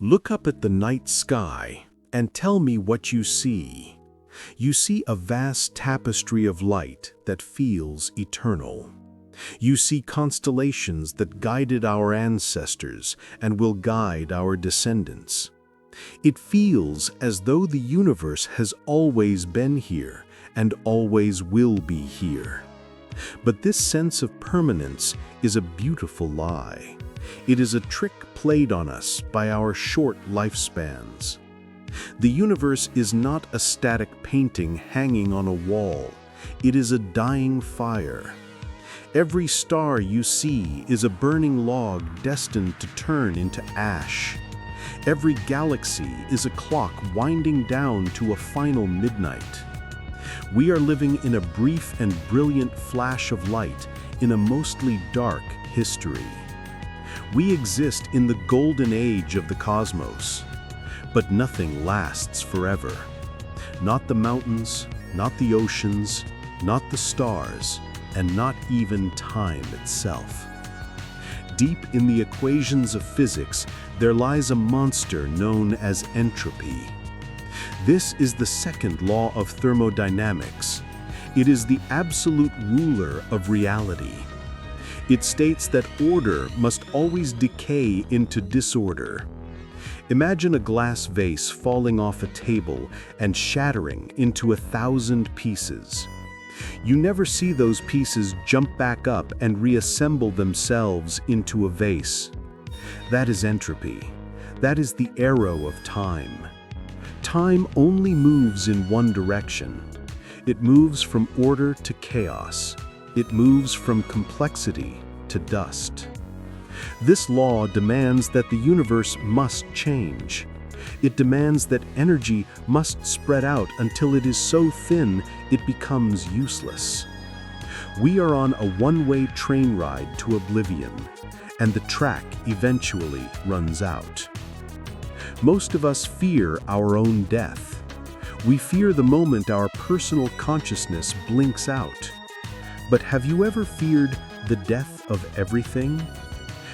Look up at the night sky and tell me what you see. You see a vast tapestry of light that feels eternal. You see constellations that guided our ancestors and will guide our descendants. It feels as though the universe has always been here and always will be here. But this sense of permanence is a beautiful lie. It is a trick played on us by our short lifespans. The universe is not a static painting hanging on a wall. It is a dying fire. Every star you see is a burning log destined to turn into ash. Every galaxy is a clock winding down to a final midnight. We are living in a brief and brilliant flash of light in a mostly dark history. We exist in the golden age of the cosmos, but nothing lasts forever. Not the mountains, not the oceans, not the stars, and not even time itself. Deep in the equations of physics, there lies a monster known as entropy. This is the second law of thermodynamics. It is the absolute ruler of reality. It states that order must always decay into disorder. Imagine a glass vase falling off a table and shattering into 1,000 pieces. You never see those pieces jump back up and reassemble themselves into a vase. That is entropy. That is the arrow of time. Time only moves in one direction. It moves from order to chaos. It moves from complexity to dust. This law demands that the universe must change. It demands that energy must spread out until it is so thin it becomes useless. We are on a one-way train ride to oblivion, and the track eventually runs out. Most of us fear our own death. We fear the moment our personal consciousness blinks out. But have you ever feared the death of everything?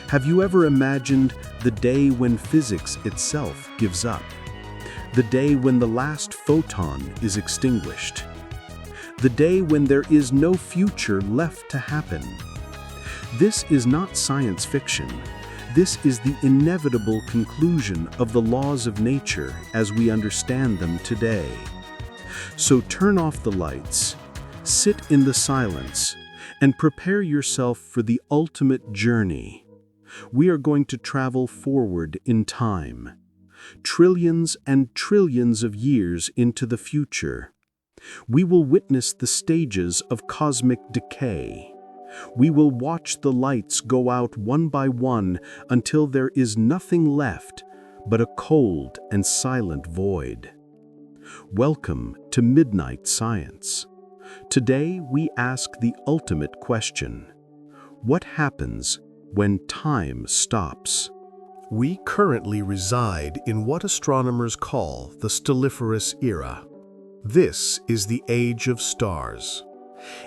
Have you ever imagined the day when physics itself gives up? The day when the last photon is extinguished? The day when there is no future left to happen? This is not science fiction. This is the inevitable conclusion of the laws of nature as we understand them today. So turn off the lights, sit in the silence, and prepare yourself for the ultimate journey. We are going to travel forward in time, trillions and trillions of years into the future. We will witness the stages of cosmic decay. We will watch the lights go out one by one until there is nothing left but a cold and silent void. Welcome to Midnight Science. Today we ask the ultimate question: what happens when time stops? We currently reside in what astronomers call the stelliferous era. This is the age of stars.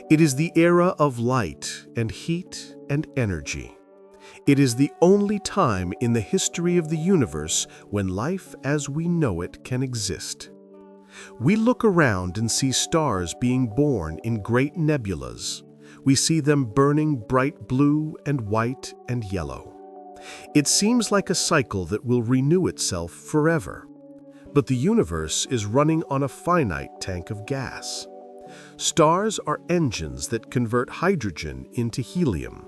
It is the era of light and heat and energy. It is the only time in the history of the universe when life as we know it can exist. We look around and see stars being born in great nebulas. We see them burning bright blue and white and yellow. It seems like a cycle that will renew itself forever. But the universe is running on a finite tank of gas. Stars are engines that convert hydrogen into helium.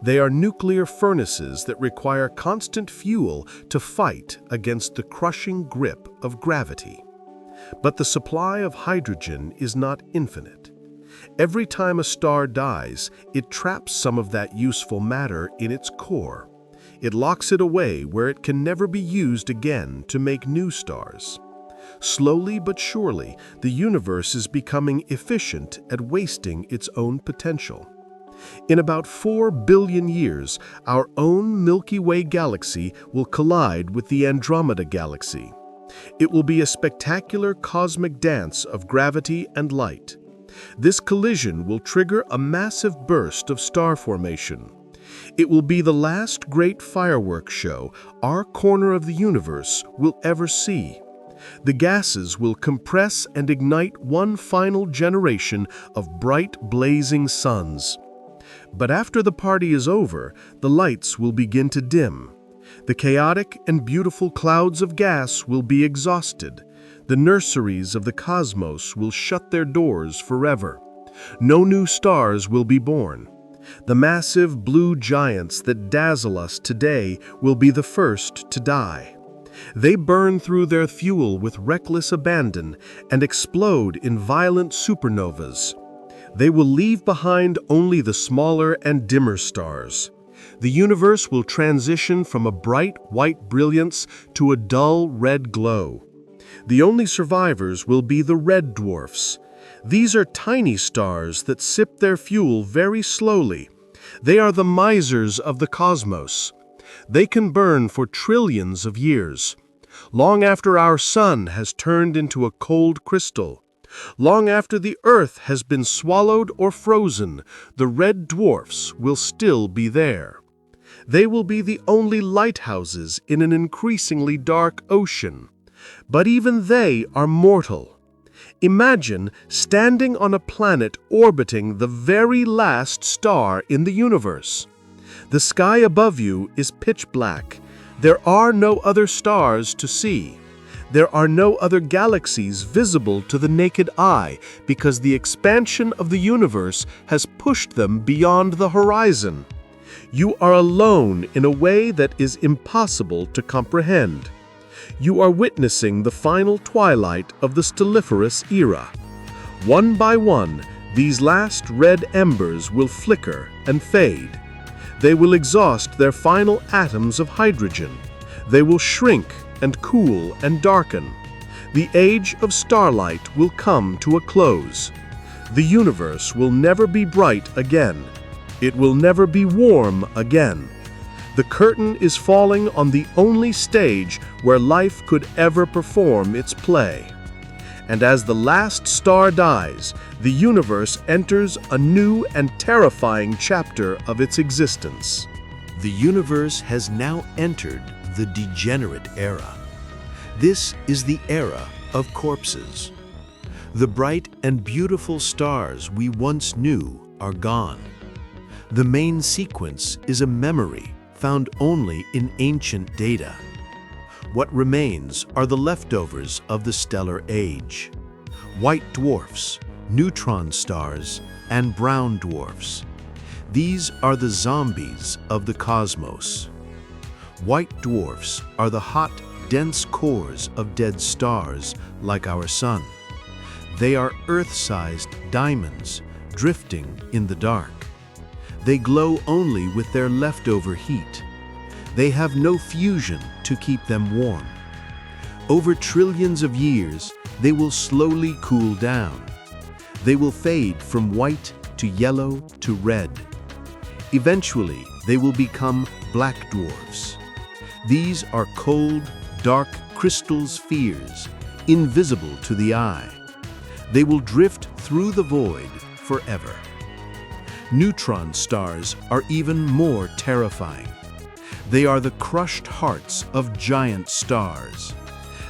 They are nuclear furnaces that require constant fuel to fight against the crushing grip of gravity. But the supply of hydrogen is not infinite. Every time a star dies, it traps some of that useful matter in its core. It locks it away where it can never be used again to make new stars. Slowly but surely, the universe is becoming efficient at wasting its own potential. In about 4 billion years, our own Milky Way galaxy will collide with the Andromeda galaxy. It will be a spectacular cosmic dance of gravity and light. This collision will trigger a massive burst of star formation. It will be the last great fireworks show our corner of the universe will ever see. The gases will compress and ignite one final generation of bright, blazing suns. But after the party is over, the lights will begin to dim. The chaotic and beautiful clouds of gas will be exhausted. The nurseries of the cosmos will shut their doors forever. No new stars will be born. The massive blue giants that dazzle us today will be the first to die. They burn through their fuel with reckless abandon and explode in violent supernovas. They will leave behind only the smaller and dimmer stars. The universe will transition from a bright white brilliance to a dull red glow. The only survivors will be the red dwarfs. These are tiny stars that sip their fuel very slowly. They are the misers of the cosmos. They can burn for trillions of years, long after our sun has turned into a cold crystal. Long after the Earth has been swallowed or frozen, the red dwarfs will still be there. They will be the only lighthouses in an increasingly dark ocean. But even they are mortal. Imagine standing on a planet orbiting the very last star in the universe. The sky above you is pitch black. There are no other stars to see. There are no other galaxies visible to the naked eye because the expansion of the universe has pushed them beyond the horizon. You are alone in a way that is impossible to comprehend. You are witnessing the final twilight of the stelliferous era. One by one, these last red embers will flicker and fade. They will exhaust their final atoms of hydrogen. They will shrink and cool and darken. The age of starlight will come to a close. The universe will never be bright again. It will never be warm again. The curtain is falling on the only stage where life could ever perform its play. And as the last star dies, the universe enters a new and terrifying chapter of its existence. The universe has now entered the degenerate era. This is the era of corpses. The bright and beautiful stars we once knew are gone. The main sequence is a memory found only in ancient data. What remains are the leftovers of the stellar age. White dwarfs, neutron stars, and brown dwarfs. These are the zombies of the cosmos. White dwarfs are the hot, dense cores of dead stars like our sun. They are Earth-sized diamonds drifting in the dark. They glow only with their leftover heat. They have no fusion to keep them warm. Over trillions of years, they will slowly cool down. They will fade from white to yellow to red. Eventually, they will become black dwarfs. These are cold, dark crystal spheres, invisible to the eye. They will drift through the void forever. Neutron stars are even more terrifying. They are the crushed hearts of giant stars.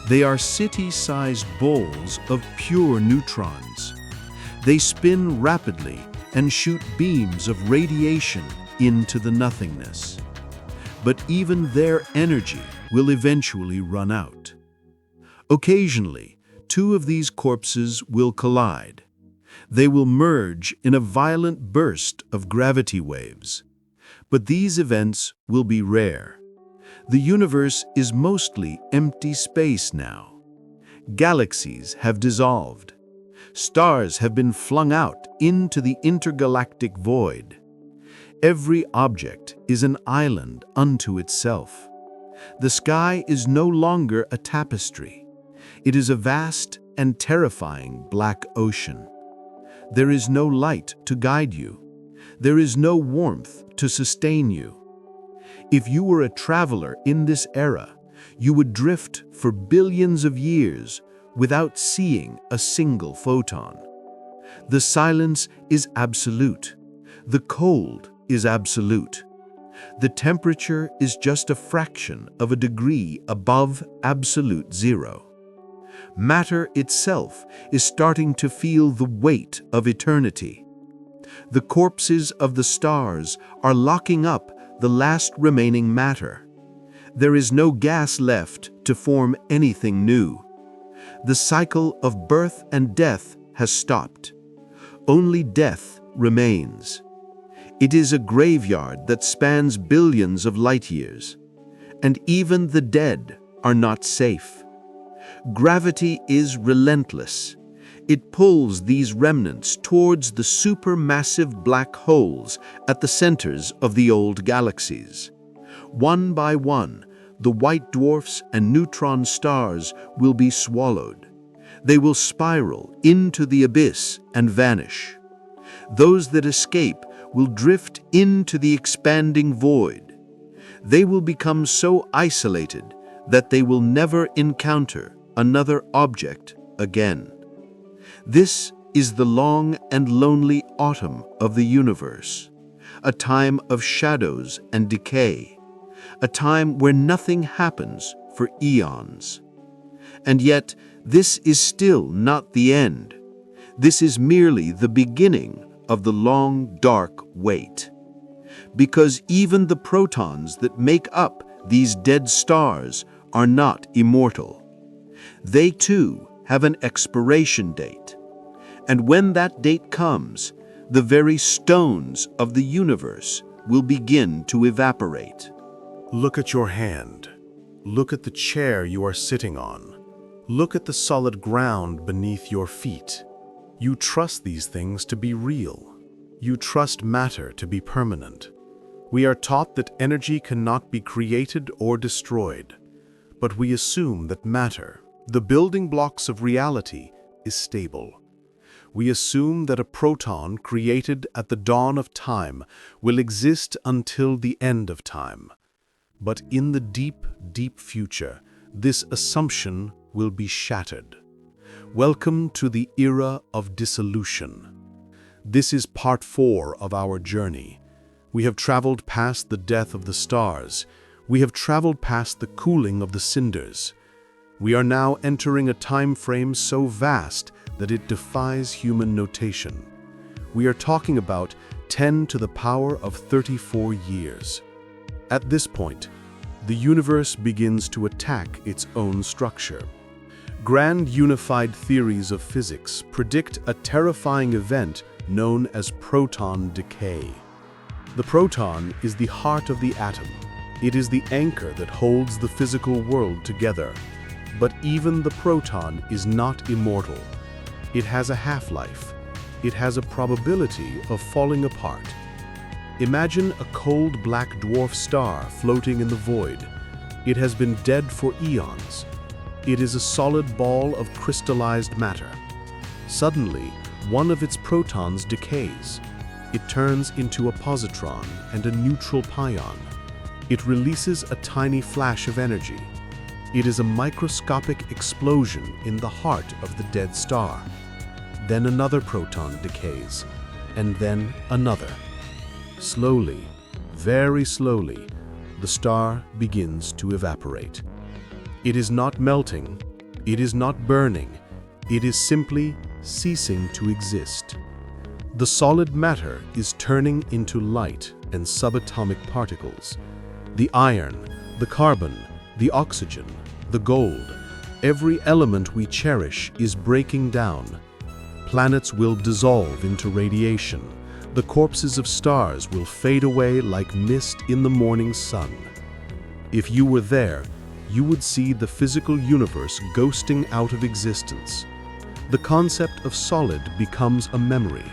They are city-sized bowls of pure neutrons. They spin rapidly and shoot beams of radiation into the nothingness. But even their energy will eventually run out. Occasionally, two of these corpses will collide. They will merge in a violent burst of gravity waves. But these events will be rare. The universe is mostly empty space now. Galaxies have dissolved. Stars have been flung out into the intergalactic void. Every object is an island unto itself. The sky is no longer a tapestry. It is a vast and terrifying black ocean. There is no light to guide you. There is no warmth to sustain you. If you were a traveler in this era, you would drift for billions of years without seeing a single photon. The silence is absolute. The cold is absolute. The temperature is just a fraction of a degree above absolute zero. Matter itself is starting to feel the weight of eternity. The corpses of the stars are locking up the last remaining matter. There is no gas left to form anything new. The cycle of birth and death has stopped. Only death remains. It is a graveyard that spans billions of light years, and even the dead are not safe. Gravity is relentless. It pulls these remnants towards the supermassive black holes at the centers of the old galaxies. One by one, the white dwarfs and neutron stars will be swallowed. They will spiral into the abyss and vanish. Those that escape will drift into the expanding void. They will become so isolated that they will never encounter another object again. This is the long and lonely autumn of the universe, a time of shadows and decay, a time where nothing happens for eons. And yet, this is still not the end. This is merely the beginning of the long, dark wait. Because even the protons that make up these dead stars are not immortal. They too have an expiration date. And when that date comes, the very stones of the universe will begin to evaporate. Look at your hand. Look at the chair you are sitting on. Look at the solid ground beneath your feet. You trust these things to be real. You trust matter to be permanent. We are taught that energy cannot be created or destroyed, but we assume that matter, the building blocks of reality, is stable. We assume that a proton created at the dawn of time will exist until the end of time. But in the deep, deep future, this assumption will be shattered. Welcome to the era of dissolution. This is part 4 of our journey. We have traveled past the death of the stars. We have traveled past the cooling of the cinders. We are now entering a time frame so vast that it defies human notation. We are talking about 10 to the power of 34 years. At this point, the universe begins to attack its own structure. Grand unified theories of physics predict a terrifying event known as proton decay. The proton is the heart of the atom. It is the anchor that holds the physical world together. But even the proton is not immortal. It has a half-life. It has a probability of falling apart. Imagine a cold black dwarf star floating in the void. It has been dead for eons. It is a solid ball of crystallized matter. Suddenly, one of its protons decays. It turns into a positron and a neutral pion. It releases a tiny flash of energy. It is a microscopic explosion in the heart of the dead star. Then another proton decays, and then another. Slowly, very slowly, the star begins to evaporate. It is not melting, it is not burning, it is simply ceasing to exist. The solid matter is turning into light and subatomic particles. The iron, the carbon, the oxygen, the gold, every element we cherish is breaking down. Planets will dissolve into radiation. The corpses of stars will fade away like mist in the morning sun. If you were there, you would see the physical universe ghosting out of existence. The concept of solid becomes a memory.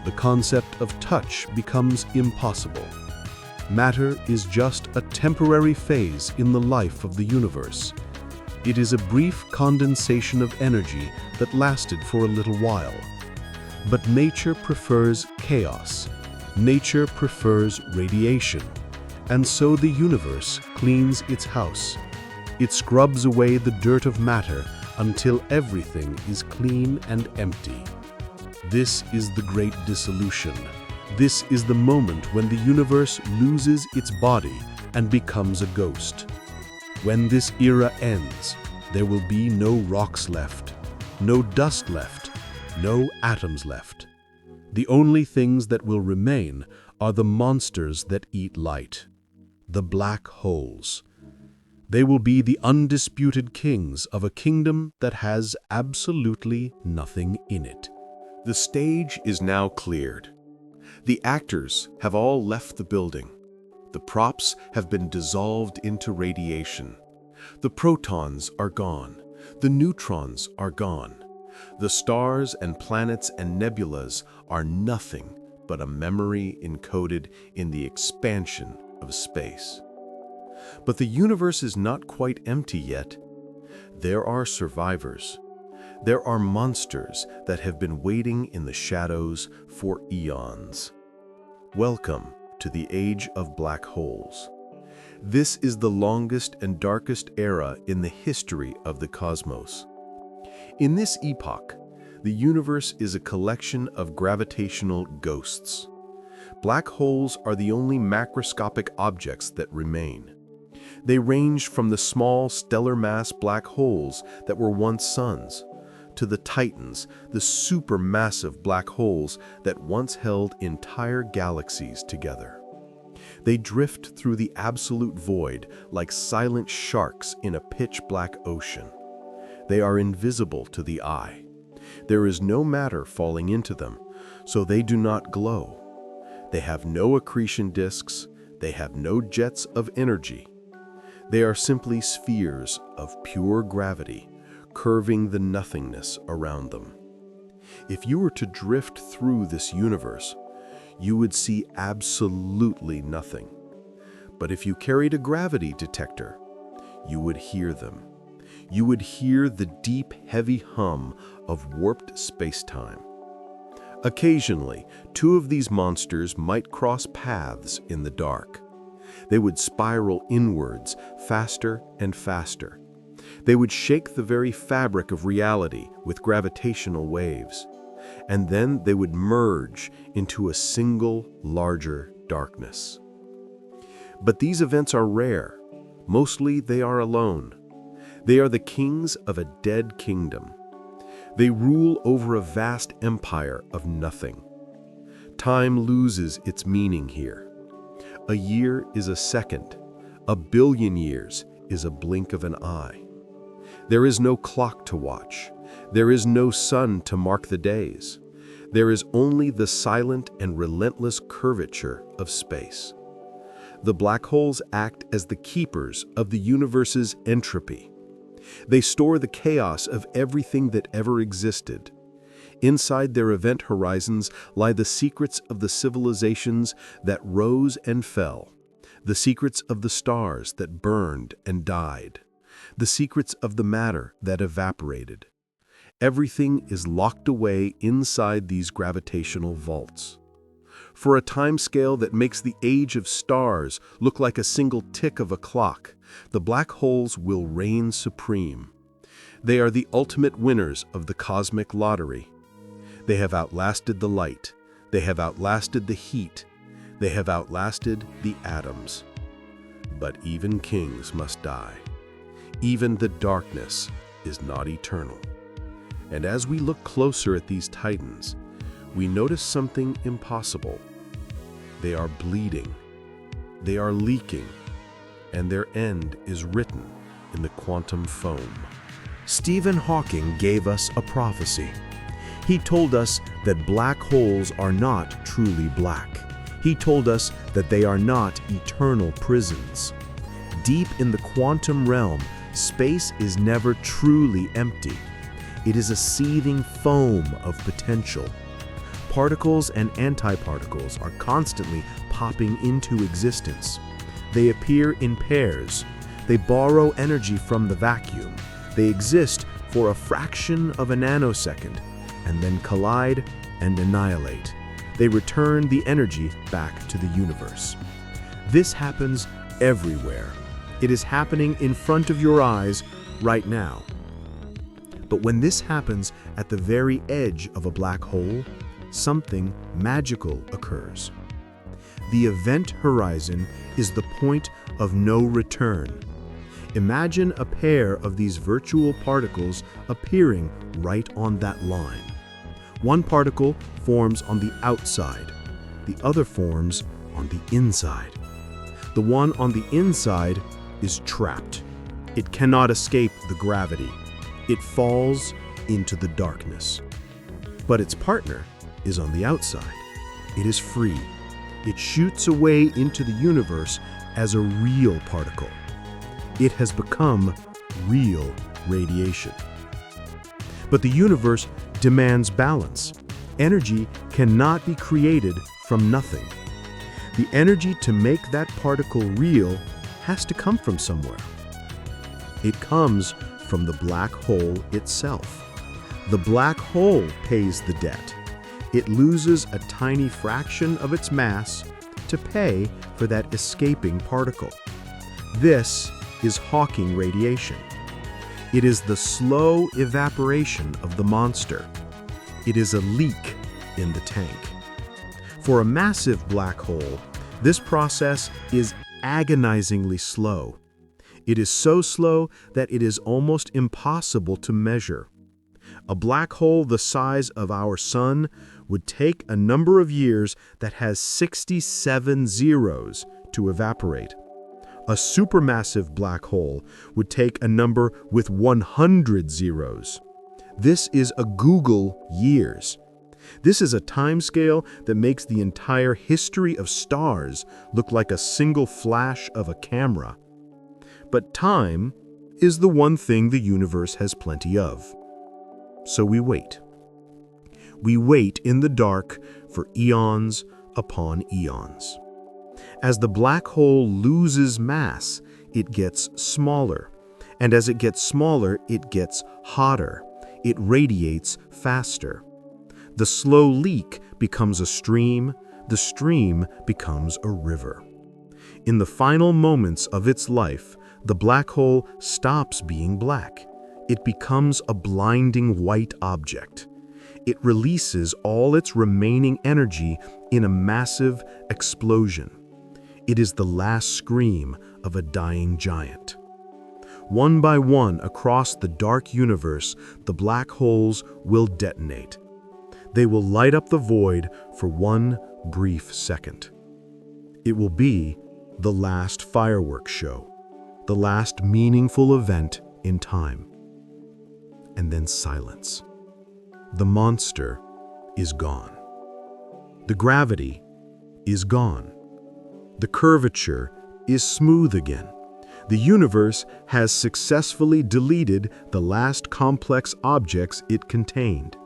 The concept of touch becomes impossible. Matter is just a temporary phase in the life of the universe. It is a brief condensation of energy that lasted for a little while. But nature prefers chaos. Nature prefers radiation. And so the universe cleans its house. It scrubs away the dirt of matter until everything is clean and empty. This is the great dissolution. This is the moment when the universe loses its body and becomes a ghost. When this era ends, there will be no rocks left, no dust left, no atoms left. The only things that will remain are the monsters that eat light, the black holes. They will be the undisputed kings of a kingdom that has absolutely nothing in it. The stage is now cleared. The actors have all left the building. The props have been dissolved into radiation. The protons are gone. The neutrons are gone. The stars and planets and nebulas are nothing but a memory encoded in the expansion of space. But the universe is not quite empty yet. There are survivors. There are monsters that have been waiting in the shadows for eons. Welcome to the age of black holes. This is the longest and darkest era in the history of the cosmos. In this epoch, the universe is a collection of gravitational ghosts. Black holes are the only macroscopic objects that remain. They range from the small stellar mass black holes that were once suns, to the titans, the supermassive black holes that once held entire galaxies together. They drift through the absolute void like silent sharks in a pitch-black ocean. They are invisible to the eye. There is no matter falling into them, so they do not glow. They have no accretion disks. They have no jets of energy. They are simply spheres of pure gravity, curving the nothingness around them. If you were to drift through this universe, you would see absolutely nothing. But if you carried a gravity detector, you would hear them. You would hear the deep, heavy hum of warped space-time. Occasionally, two of these monsters might cross paths in the dark. They would spiral inwards faster and faster. They would shake the very fabric of reality with gravitational waves. And then they would merge into a single, larger darkness. But these events are rare. Mostly they are alone. They are the kings of a dead kingdom. They rule over a vast empire of nothing. Time loses its meaning here. A year is a second. A billion years is a blink of an eye. There is no clock to watch. There is no sun to mark the days. There is only the silent and relentless curvature of space. The black holes act as the keepers of the universe's entropy. They store the chaos of everything that ever existed. Inside their event horizons lie the secrets of the civilizations that rose and fell, the secrets of the stars that burned and died, the secrets of the matter that evaporated. Everything is locked away inside these gravitational vaults. For a timescale that makes the age of stars look like a single tick of a clock, the black holes will reign supreme. They are the ultimate winners of the cosmic lottery. They have outlasted the light. They have outlasted the heat. They have outlasted the atoms. But even kings must die. Even the darkness is not eternal. And as we look closer at these titans, we notice something impossible. They are bleeding. They are leaking. And their end is written in the quantum foam. Stephen Hawking gave us a prophecy. He told us that black holes are not truly black. He told us that they are not eternal prisons. Deep in the quantum realm, space is never truly empty. It is a seething foam of potential. Particles and antiparticles are constantly popping into existence. They appear in pairs. They borrow energy from the vacuum. They exist for a fraction of a nanosecond and then collide and annihilate. They return the energy back to the universe. This happens everywhere. It is happening in front of your eyes right now. But when this happens at the very edge of a black hole, something magical occurs. The event horizon is the point of no return. Imagine a pair of these virtual particles appearing right on that line. One particle forms on the outside, the other forms on the inside. The one on the inside is trapped. It cannot escape the gravity. It falls into the darkness. But its partner is on the outside. It is free. It shoots away into the universe as a real particle. It has become real radiation. But the universe demands balance. Energy cannot be created from nothing. The energy to make that particle real has to come from somewhere. It comes from the black hole itself. The black hole pays the debt. It loses a tiny fraction of its mass to pay for that escaping particle. This is Hawking radiation. It is the slow evaporation of the monster. It is a leak in the tank. For a massive black hole, this process is agonizingly slow. It is so slow that it is almost impossible to measure. A black hole the size of our sun would take a number of years that has 67 zeros to evaporate. A supermassive black hole would take a number with 100 zeros. This is a Google years. This is a timescale that makes the entire history of stars look like a single flash of a camera. But time is the one thing the universe has plenty of. So we wait. We wait in the dark for eons upon eons. As the black hole loses mass, it gets smaller. And as it gets smaller, it gets hotter. It radiates faster. The slow leak becomes a stream. The stream becomes a river. In the final moments of its life, the black hole stops being black. It becomes a blinding white object. It releases all its remaining energy in a massive explosion. It is the last scream of a dying giant. One by one across the dark universe, the black holes will detonate. They will light up the void for one brief second. It will be the last fireworks show, the last meaningful event in time. And then silence. The monster is gone. The gravity is gone. The curvature is smooth again. The universe has successfully deleted the last complex objects it contained.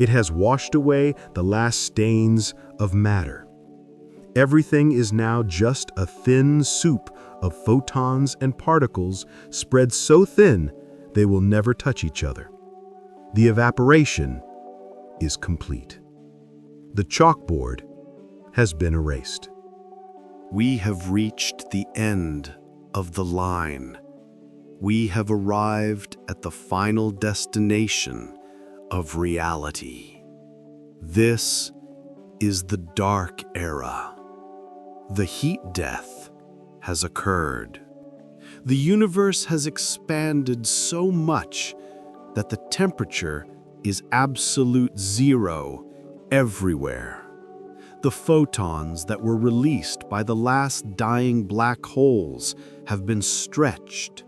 It has washed away the last stains of matter. Everything is now just a thin soup of photons and particles spread so thin they will never touch each other. The evaporation is complete. The chalkboard has been erased. We have reached the end of the line. We have arrived at the final destination of reality. This is the dark era. The heat death has occurred. The universe has expanded so much that the temperature is absolute zero everywhere. The photons that were released by the last dying black holes have been stretched.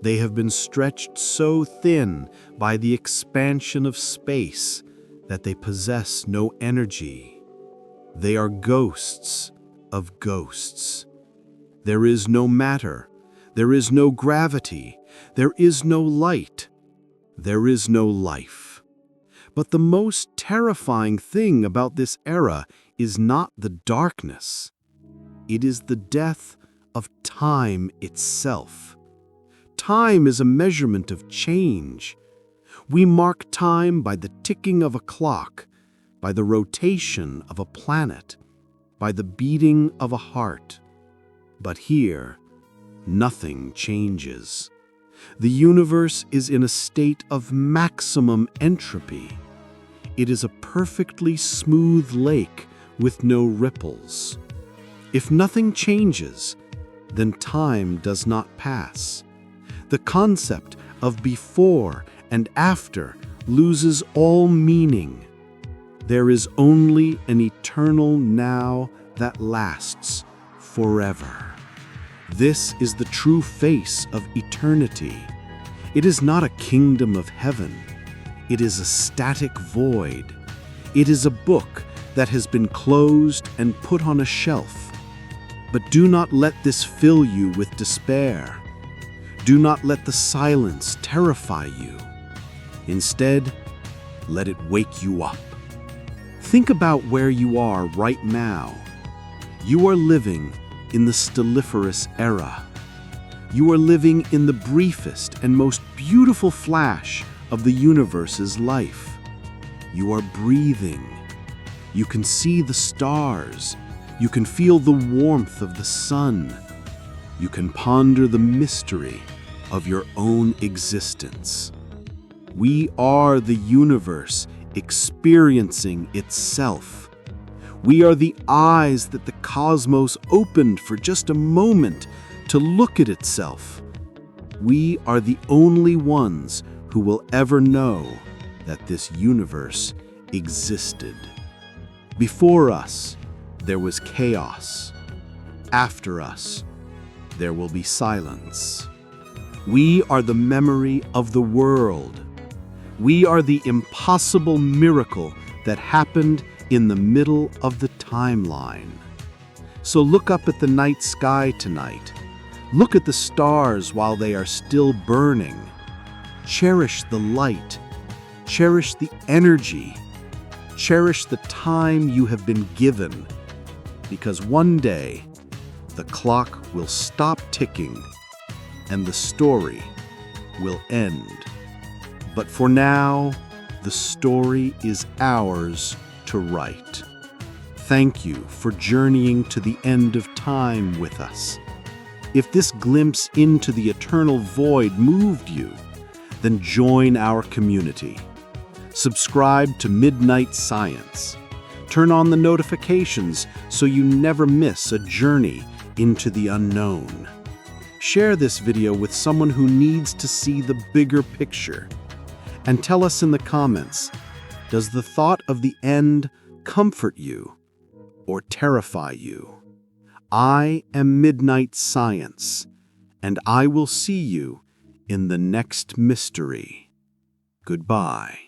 They have been stretched so thin by the expansion of space that they possess no energy. They are ghosts of ghosts. There is no matter. There is no gravity. There is no light. There is no life. But the most terrifying thing about this era is not the darkness. It is the death of time itself. Time is a measurement of change. We mark time by the ticking of a clock, by the rotation of a planet, by the beating of a heart. But here, nothing changes. The universe is in a state of maximum entropy. It is a perfectly smooth lake with no ripples. If nothing changes, then time does not pass. The concept of before and after loses all meaning. There is only an eternal now that lasts forever. This is the true face of eternity. It is not a kingdom of heaven. It is a static void. It is a book that has been closed and put on a shelf. But do not let this fill you with despair. Do not let the silence terrify you. Instead, let it wake you up. Think about where you are right now. You are living in the stelliferous era. You are living in the briefest and most beautiful flash of the universe's life. You are breathing. You can see the stars. You can feel the warmth of the sun. You can ponder the mystery of your own existence. We are the universe experiencing itself. We are the eyes that the cosmos opened for just a moment to look at itself. We are the only ones who will ever know that this universe existed. Before us, there was chaos. After us, there will be silence. We are the memory of the world. We are the impossible miracle that happened in the middle of the timeline. So look up at the night sky tonight. Look at the stars while they are still burning. Cherish the light. Cherish the energy. Cherish the time you have been given. Because one day, the clock will stop ticking and the story will end. But for now, the story is ours to write. Thank you for journeying to the end of time with us. If this glimpse into the eternal void moved you, then join our community. Subscribe to Midnight Science. Turn on the notifications so you never miss a journey into the unknown. Share this video with someone who needs to see the bigger picture. And tell us in the comments, does the thought of the end comfort you or terrify you? I am Midnight Science, and I will see you in the next mystery. Goodbye.